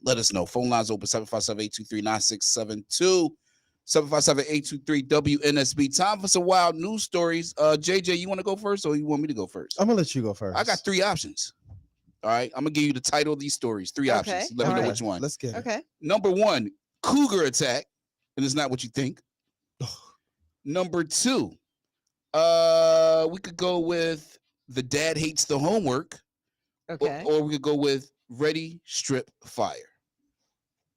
let us know. Phone lines open 757-823-9672. 757-823-WNSB. Time for some wild news stories. JJ, you want to go first or you want me to go first? I'm gonna let you go first. I got 3 options. All right. I'm gonna give you the title of these stories. 3 options. Let me know which one. Let's get it. Okay. Number 1, cougar attack. And it's not what you think. Number 2, we could go with the dad hates the homework. Okay. Or we could go with ready, strip, fire.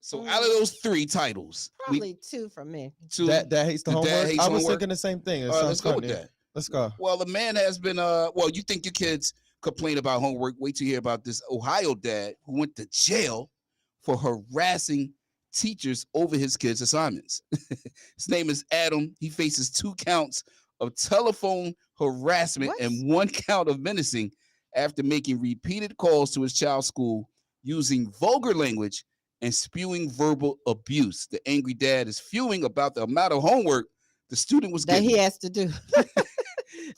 So out of those 3 titles, probably 2 from me. 2. That hates the homework. Hates I was homework. thinking the same thing. Let's go with that. Let's go. Well, the man has been well, you think your kids complain about homework. Wait till you hear about this Ohio dad who went to jail for harassing teachers over his kids' assignments. His name is Adam. He faces 2 counts of telephone harassment and 1 count of menacing after making repeated calls to his child's school using vulgar language and spewing verbal abuse. The angry dad is fuming about the amount of homework the student was that getting. he has to do.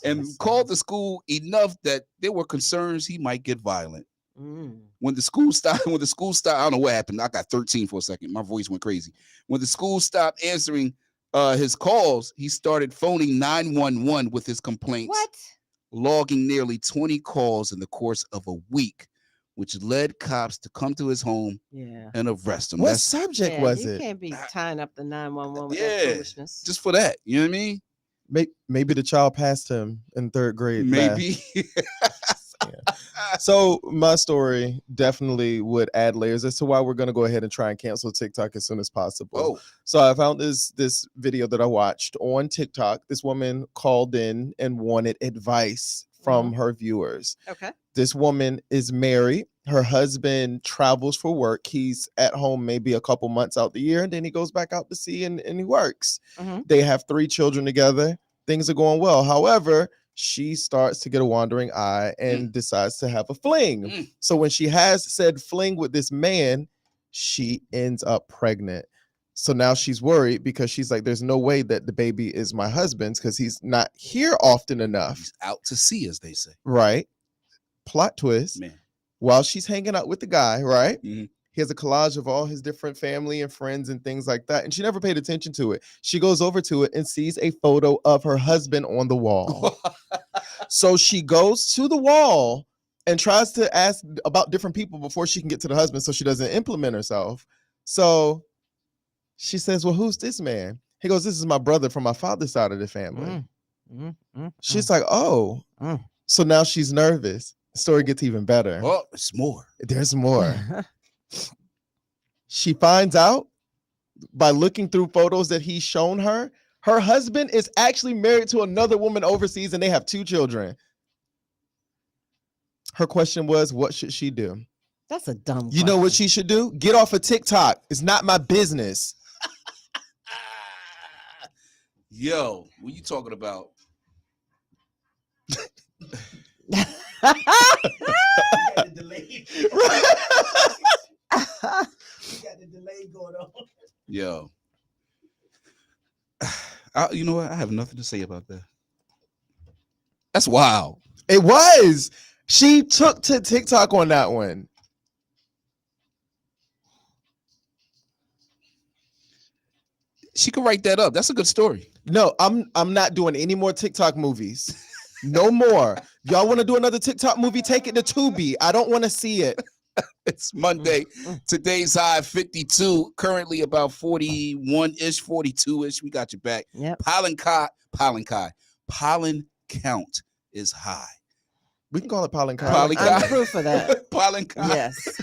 And called the school enough that there were concerns he might get violent. When the school stopped, I don't know what happened. I got 13 for a second. My voice went crazy. When the school stopped answering his calls, he started phoning 911 with his complaints. What? Logging nearly 20 calls in the course of a week, which led cops to come to his home and arrest him. What subject was it? You can't be tying up the 911 with that foolishness. Just for that. You know what I mean? Maybe the child passed him in 3rd grade. Maybe. So my story definitely would add layers as to why we're going to go ahead and try and cancel TikTok as soon as possible. Oh. So I found this video that I watched on TikTok. This woman called in and wanted advice from her viewers. Okay. This woman is married. Her husband travels for work. He's at home maybe a couple months out the year, and then he goes back out to sea and he works. They have 3 children together. Things are going well. However, she starts to get a wandering eye and decides to have a fling. So when she has said fling with this man, she ends up pregnant. So now she's worried because she's like, there's no way that the baby is my husband's because he's not here often enough. He's out to sea, as they say. Right. Plot twist. Man. While she's hanging out with the guy, right? He has a collage of all his different family and friends and things like that. And she never paid attention to it. She goes over to it and sees a photo of her husband on the wall. So she goes to the wall and tries to ask about different people before she can get to the husband so she doesn't implement herself. So she says, well, who's this man? He goes, this is my brother from my father's side of the family. She's like, oh. So now she's nervous. The story gets even better. Oh, it's more. There's more. She finds out by looking through photos that he's shown her, her husband is actually married to another woman overseas and they have 2 children. Her question was, what should she do? That's a dumb You know what she should do? Get off of TikTok. It's not my business. Yo, what you talking about? Got the delay going on. Yo. You know what? I have nothing to say about that. That's wild. It was. She took to TikTok on that one. She could write that up. That's a good story. No, I'm not doing any more TikTok movies. No more. Y'all want to do another TikTok movie? Take it to Tubi. I don't want to see it. It's Monday. Today's high 52. Currently about 41-ish, 42-ish. We got your back. Yep. Pollen count is high. We can call it pollen count. Pollen I'm count. proof of that. Pollen count. Yes.